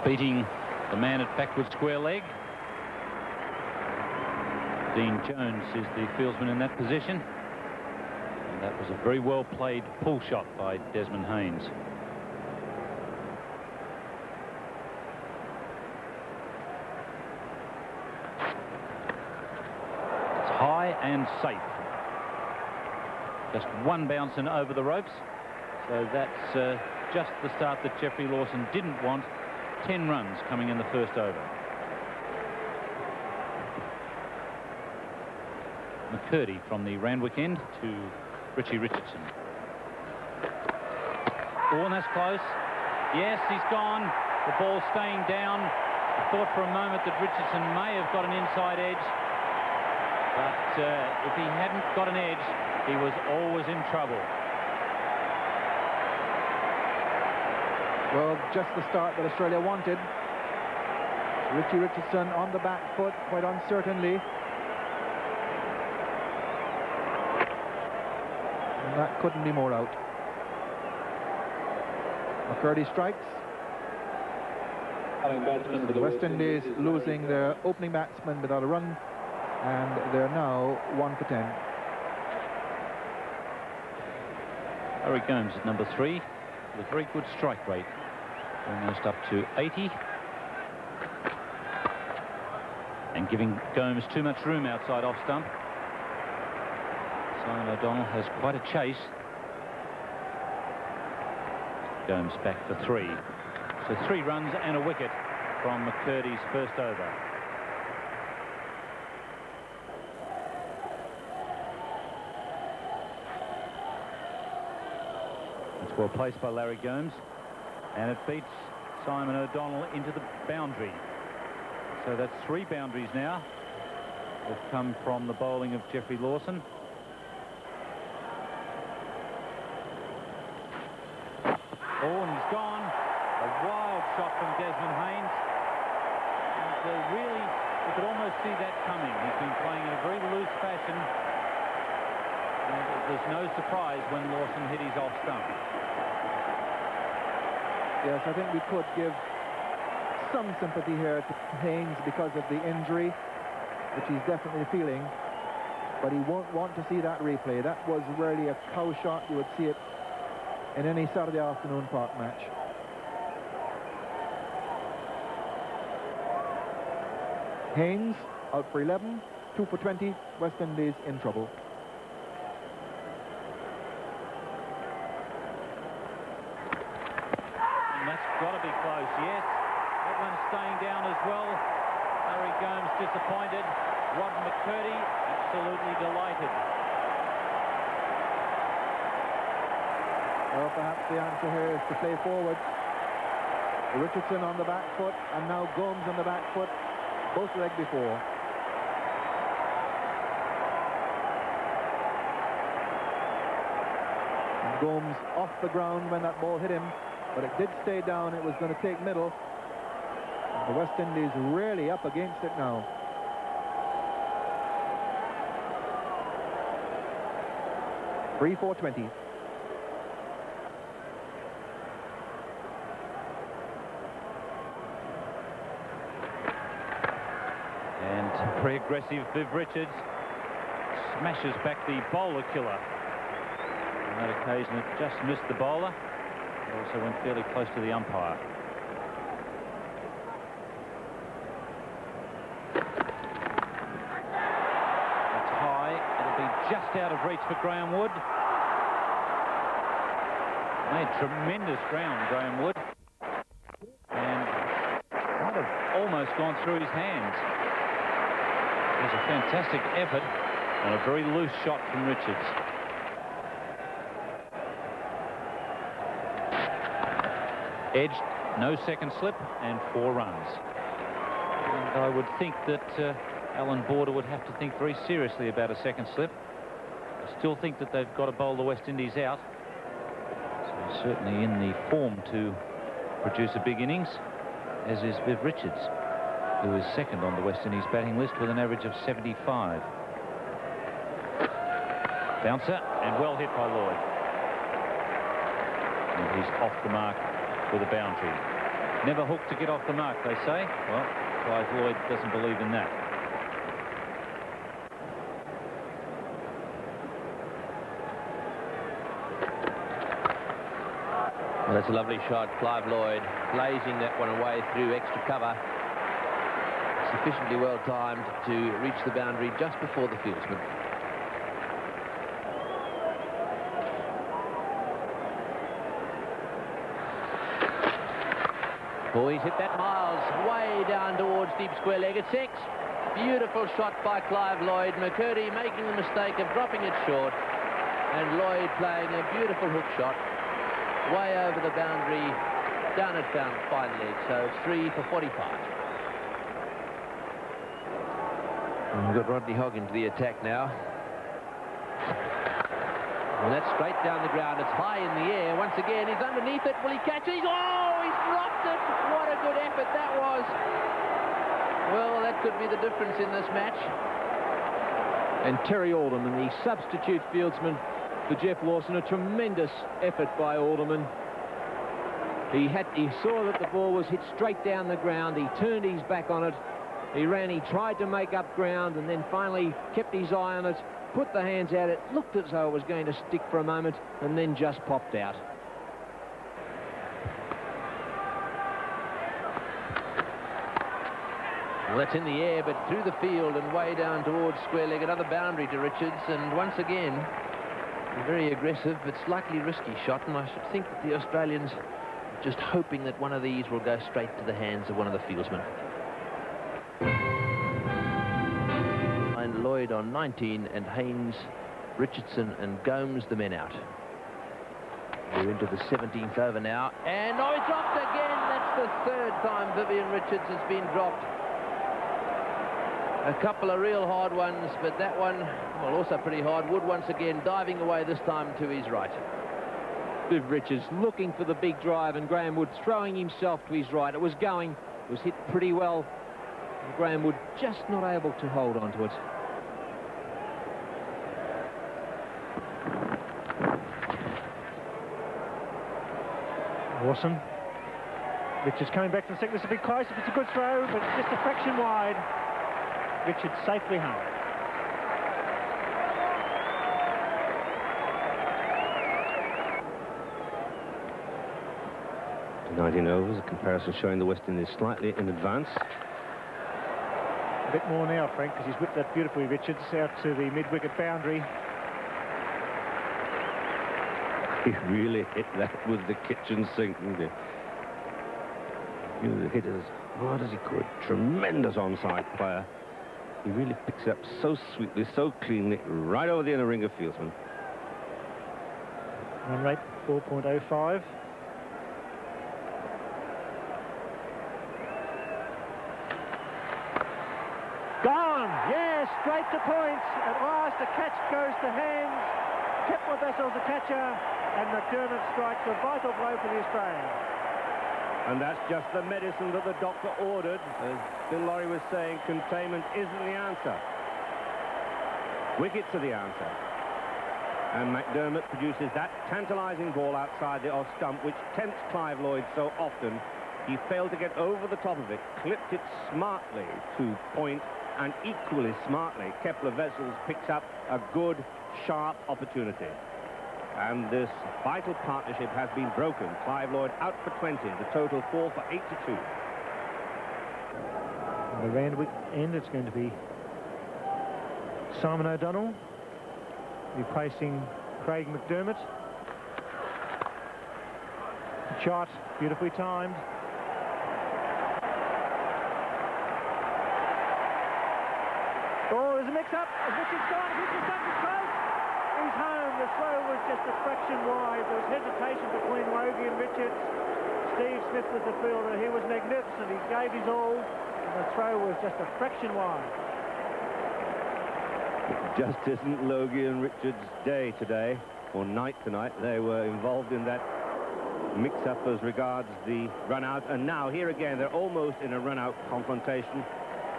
beating the man at backward square leg. Dean Jones is the fieldsman in that position. And that was a very well played pull shot by Desmond Haynes. It's high and safe. Just one bounce and over the ropes. So that's just the start that Geoffrey Lawson didn't want. 10 runs coming in the first over. McCurdy from the Randwick end to Richie Richardson. Oh, and that's close. Yes, he's gone. The ball staying down. I thought for a moment that Richardson may have got an inside edge. But if he hadn't got an edge, he was always in trouble. Well, just the start that Australia wanted. Richie Richardson on the back foot, quite uncertainly. And that couldn't be more out. McCurdy strikes. The West Indies losing their opening batsman without a run, and they're now 1 for 10. Harry Gomes at number 3 with a very good strike rate, almost up to 80, and giving Gomes too much room outside off stump. Simon O'Donnell has quite a chase. Gomes back for 3. So 3 runs and a wicket from McCurdy's first over. It's well placed by Larry Gomes, and it beats Simon O'Donnell into the boundary. So that's 3 boundaries now that come from the bowling of Geoffrey Lawson. Oh, and he's gone. A wild shot from Desmond Haynes. And really, you could almost see that coming. He's been playing in a very loose fashion. And it was no surprise when Lawson hit his off stump. Yes, I think we could give some sympathy here to Haynes because of the injury, which he's definitely feeling. But he won't want to see that replay. That was really a cow shot. You would see it in any Saturday afternoon park match. Haynes out for 11, 2 for 20, West Indies in trouble. And that's got to be close, yes. That one's staying down as well. Harry Gomes disappointed. Rod McCurdy absolutely delighted. Well, perhaps the answer here is to play forward. Richardson on the back foot, and now Gomes on the back foot, both leg before. And Gomes off the ground when that ball hit him, but it did stay down. It was going to take middle. And the West Indies really up against it now. Three, 4-20. Very aggressive Viv Richards smashes back the bowler killer. On that occasion it just missed the bowler. It also went fairly close to the umpire. That's high. It'll be just out of reach for Graham Wood. Made tremendous ground, Graham Wood, and might have almost gone through his hands. It was a fantastic effort and a very loose shot from Richards. Edged, no second slip, and 4 runs. And I would think that Alan Border would have to think very seriously about a second slip. I still think that they've got to bowl the West Indies out. So certainly in the form to produce a big innings, as is Viv Richards, who is second on the West Indies batting list with an average of 75. Bouncer, and well hit by Lloyd. And he's off the mark with a boundary. Never hooked to get off the mark, they say. Well, Clive Lloyd doesn't believe in that. Well, that's a lovely shot. Clive Lloyd blazing that one away through extra cover. Sufficiently well timed to reach the boundary just before the fieldsman. Oh, he's hit that miles way down towards deep square leg at 6. Beautiful shot by Clive Lloyd. McCurdy making the mistake of dropping it short, and Lloyd playing a beautiful hook shot way over the boundary, down at fine leg. So 3 for 45. And we've got Rodney Hogg into the attack now. Well, that's straight down the ground. It's high in the air. Once again, he's underneath it. Will he catch it? Oh, he's dropped it. What a good effort that was. Well, that could be the difference in this match. And Terry Alderman, the substitute fieldsman for Jeff Lawson, a tremendous effort by Alderman. He saw that the ball was hit straight down the ground. He turned his back on it. He ran, he tried to make up ground, and then finally kept his eye on it, put the hands out. It looked as though it was going to stick for a moment, and then just popped out. Well, that's in the air, but through the field and way down towards square leg. Another boundary to Richards, and once again, a very aggressive but slightly risky shot, and I should think that the Australians are just hoping that one of these will go straight to the hands of one of the fieldsmen. And Lloyd on 19, and Haynes, Richardson and Gomes the men out. We're into the 17th over now, and oh, he's dropped again. That's the third time Vivian Richards has been dropped. A couple of real hard ones, but that one, well, also pretty hard. Wood once again diving away, this time to his right. Viv Richards looking for the big drive, and Graham Wood throwing himself to his right. It was going, it was hit pretty well. And Graham Wood just not able to hold on to it. Awesome. Richards coming back to the second. This will be close if it's a good throw, but just a fraction wide. Richards safely home. 19 overs, a comparison showing the West Indies slightly in advance. A bit more now, Frank, because he's whipped that beautifully, Richards, out to the mid-wicket boundary. He really hit that with the kitchen sink, didn't he? He hit it as hard as he could. Tremendous onside player. He really picks it up so sweetly, so cleanly, right over the inner ring of fieldsmen. Run rate 4.05. Gone! Yes, straight to points. At last, the catch goes to hands. Kepler Bessel's the catcher, and McDermott strikes a vital blow for the Australians. And that's just the medicine that the doctor ordered. As Bill Laurie was saying, containment isn't the answer. Wickets are the answer. And McDermott produces that tantalising ball outside the off stump, which tempts Clive Lloyd so often. He failed to get over the top of it, clipped it smartly to point, and equally smartly, Kepler Wessels picks up a good, sharp opportunity. And this vital partnership has been broken. Clive Lloyd out for 20, the total 4 for 82. On the Randwick end, it's going to be Simon O'Donnell replacing Craig McDermott. Shot, beautifully timed. Oh, there's a mix-up. Richards gone. Richards got the close. He's home. The throw was just a fraction wide. There was hesitation between Logie and Richards. Steve Smith was the fielder. He was magnificent. He gave his all, and the throw was just a fraction wide. It just isn't Logie and Richards' day today, or night tonight. They were involved in that mix-up as regards the run-out, and now here again they're almost in a run-out confrontation.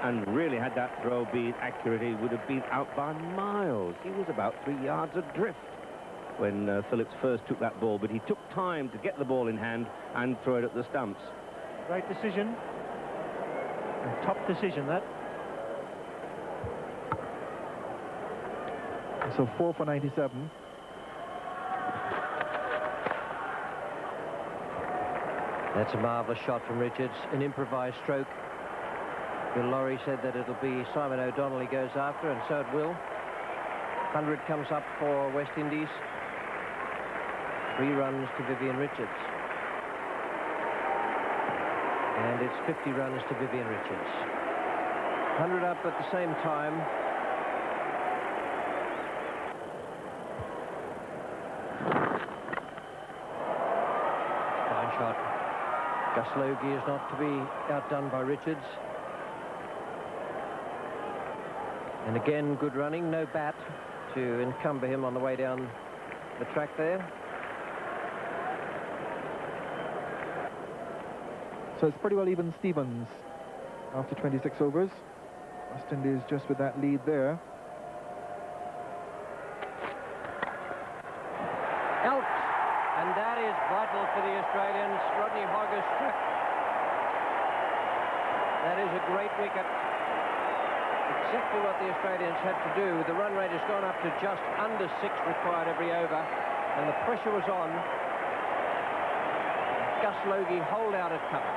And really, had that throw been accurate, he would have been out by miles. He was about 3 yards adrift when Phillips first took that ball, but he took time to get the ball in hand and throw it at the stumps. Great decision. And top decision, that. So 4 for 97. That's a marvellous shot from Richards, an improvised stroke. Bill Laurie said that it'll be Simon O'Donnell he goes after, and so it will. 100 comes up for West Indies. 3 runs to Vivian Richards. And it's 50 runs to Vivian Richards. 100 up at the same time. Fine shot. Gus Logie is not to be outdone by Richards. And again, good running, no bat to encumber him on the way down the track there. So it's pretty well even Stevens after 26 overs. West Indies just with that lead there. Out! And that is vital for the Australians. Rodney Hodges struck. That is a great wicket. Exactly what the Australians had to do. The run rate has gone up to just under 6 required every over, and the pressure was on. Gus Logie holed out at cover.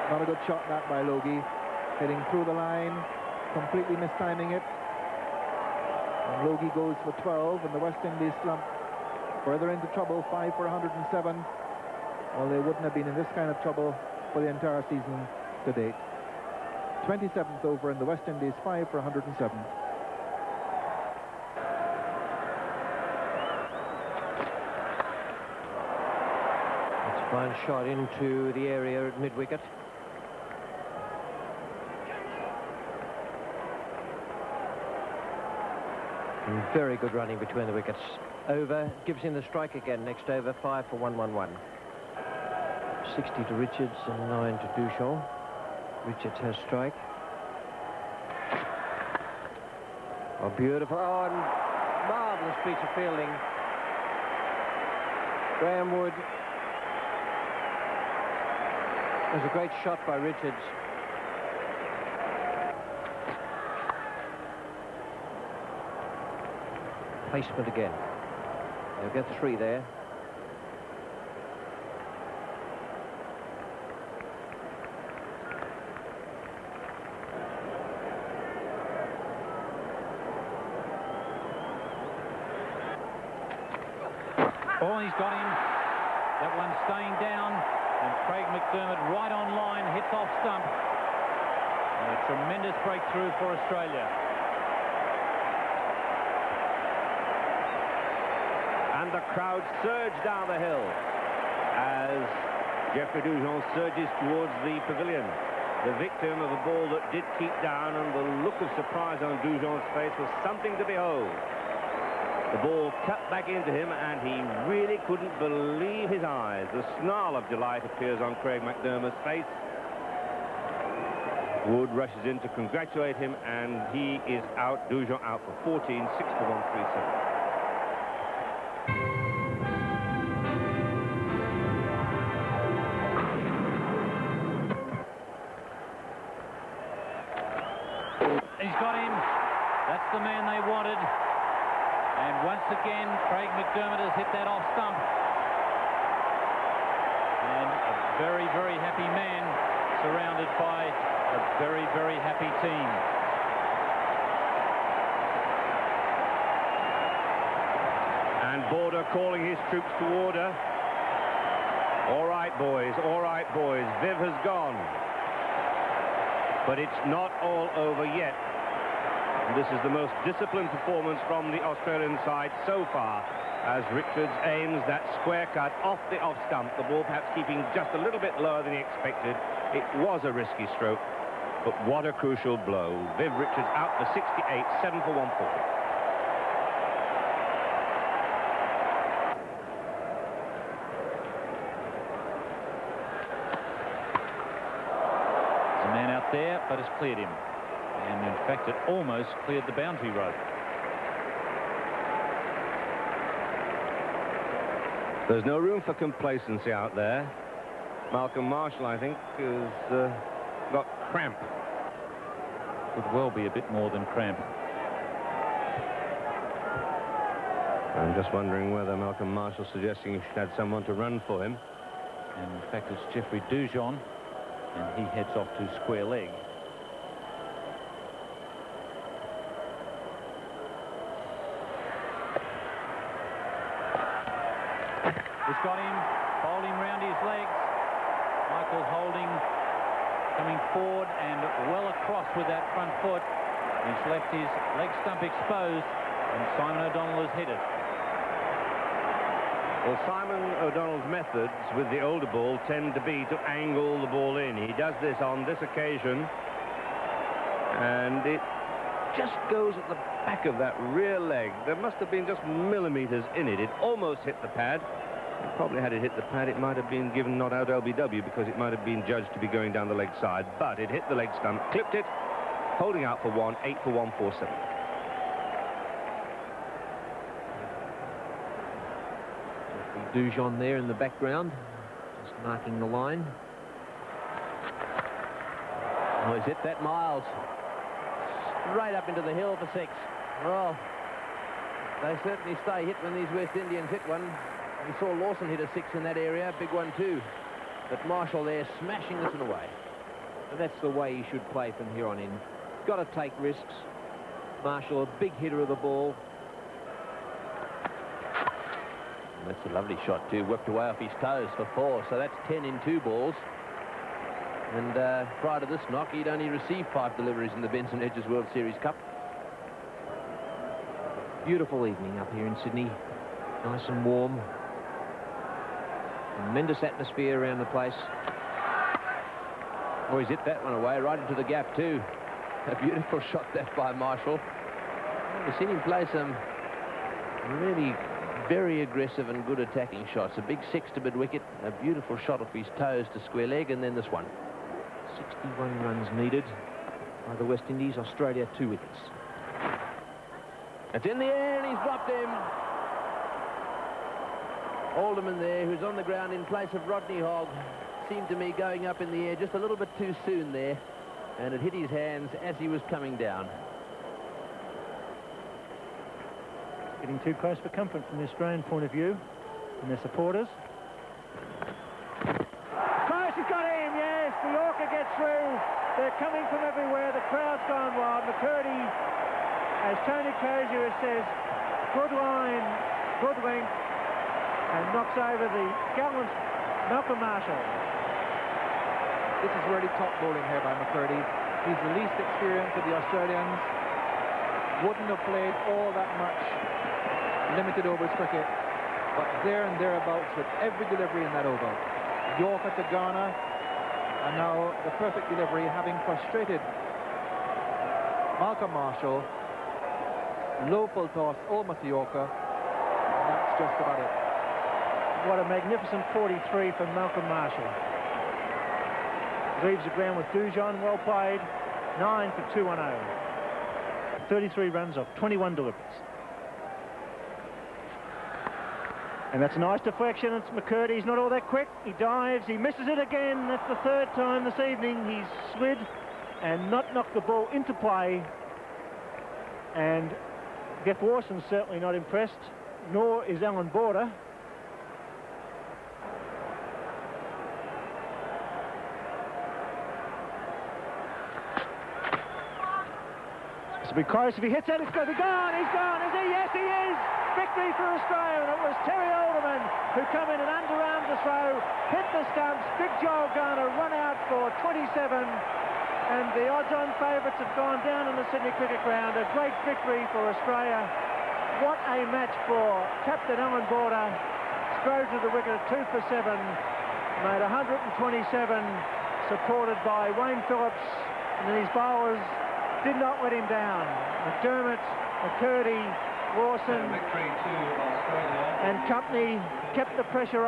Not a good shot that by Logie. Hitting through the line, completely mistiming it. And Logie goes for 12, and the West Indies slump further into trouble, 5 for 107. Well, they wouldn't have been in this kind of trouble for the entire season to date. 27th over in the West Indies, 5 for 107. It's a fine shot into the area at mid-wicket. And very good running between the wickets. Over, gives him the strike again. Next over, 5 for 111. 60 to Richards and 9 to Duchamp. Richards has strike. Oh, beautiful. Oh, and marvellous piece of fielding. Graham Wood. It was a great shot by Richards. Placement again. They'll get 3 there. Oh, he's got him. That one's staying down. And Craig McDermott right on line, hits off stump. And a tremendous breakthrough for Australia. And the crowd surge down the hill as Geoffrey Dujon surges towards the pavilion. The victim of a ball that did keep down, and the look of surprise on Dujon's face was something to behold. The ball cut back into him, and he really couldn't believe his eyes. The snarl of delight appears on Craig McDermott's face. Wood rushes in to congratulate him, and he is out. Dujon out for 14, 6 for 137. He's got him. That's the man they wanted. And once again, Craig McDermott has hit that off stump. And a very, very happy man surrounded by a very, very happy team. And Border calling his troops to order. All right, boys. All right, boys. Viv has gone. But it's not all over yet. And this is the most disciplined performance from the Australian side so far, as Richards aims that square cut off the off stump, the ball perhaps keeping just a little bit lower than he expected. It was a risky stroke, but what a crucial blow. Viv Richards out for 68, 7 for 140. There's a man out there, but it's cleared him. And in fact, it almost cleared the boundary rope. There's no room for complacency out there. Malcolm Marshall, I think, has got cramp. Could well be a bit more than cramp. I'm just wondering whether Malcolm Marshall's suggesting he should have someone to run for him. And in fact, it's Jeffrey Dujon, and he heads off to square leg. He's got him, bowled him round his legs. Michael Holding coming forward and well across with that front foot. He's left his leg stump exposed, and Simon O'Donnell has hit it. Well, Simon O'Donnell's methods with the older ball tend to be to angle the ball in. He does this on this occasion, and it just goes at the back of that rear leg. There must have been just millimetres in it. It almost hit the pad. Probably had it hit the pad, it might have been given not out LBW because it might have been judged to be going down the leg side, but it hit the leg stump, clipped it, holding out for 1, 8 for 147. Dujon there in the background, just marking the line. Oh, he's hit that Miles. Straight up into the hill for 6. Well, they certainly stay hit when these West Indians hit one. We saw Lawson hit a 6 in that area, big one too. But Marshall there smashing this one away. And that's the way he should play from here on in. Got to take risks. Marshall, a big hitter of the ball. And that's a lovely shot too, whipped away off his toes for 4, so that's 10 in 2 balls. And prior to this knock, he'd only received 5 deliveries in the Benson Hedges World Series Cup. Beautiful evening up here in Sydney. Nice and warm. Tremendous atmosphere around the place. Oh, he's hit that one away, right into the gap too. A beautiful shot that by Marshall. We've seen him play some really very aggressive and good attacking shots. A big 6 to mid-wicket, a beautiful shot off his toes to square leg, and then this one. 61 runs needed by the West Indies. Australia 2 wickets. It's in the air, and he's dropped him. Alderman there, who's on the ground in place of Rodney Hogg, seemed to me going up in the air just a little bit too soon there, and it hit his hands as he was coming down. Getting too close for comfort from the Australian point of view and their supporters. Close, he's got him, yes. The Yorker gets through. They're coming from everywhere. The crowd's gone wild. McCurdy, as Tony Crozier says, good line, good length, and knocks over the gallant Malcolm Marshall. This is really top bowling here by McCurdy. He's the least experienced of the Australians. Wouldn't have played all that much limited overs cricket, but there and thereabouts with every delivery in that over. Yorker to Ghana, and now the perfect delivery, having frustrated Malcolm Marshall. Low full toss over to Yorker, and that's just about it. What a magnificent 43 from Malcolm Marshall. Leaves the ground with Dujon, well played. 9 for 210. 33 runs off 21 deliveries. And that's a nice deflection. It's McCurdy. He's not all that quick. He dives. He misses it again. That's the 3rd time this evening he's slid and not knocked the ball into play. And Geoff Lawson's certainly not impressed, nor is Alan Border. This will be close. If he hits it, it's going to be gone. He's gone, is he? Yes, he is. Victory for Australia. And it was Terry Alderman who come in and underarmed the throw, hit the stumps. Big Joel Garner run out for 27. And the odds-on favourites have gone down in the Sydney cricket ground. A great victory for Australia. What a match for Captain Alan Border. Strode to the wicket at 2 for 7. Made 127, supported by Wayne Phillips. And then his bowlers did not let him down. McDermott, McCurdy, Lawson and company kept the pressure on.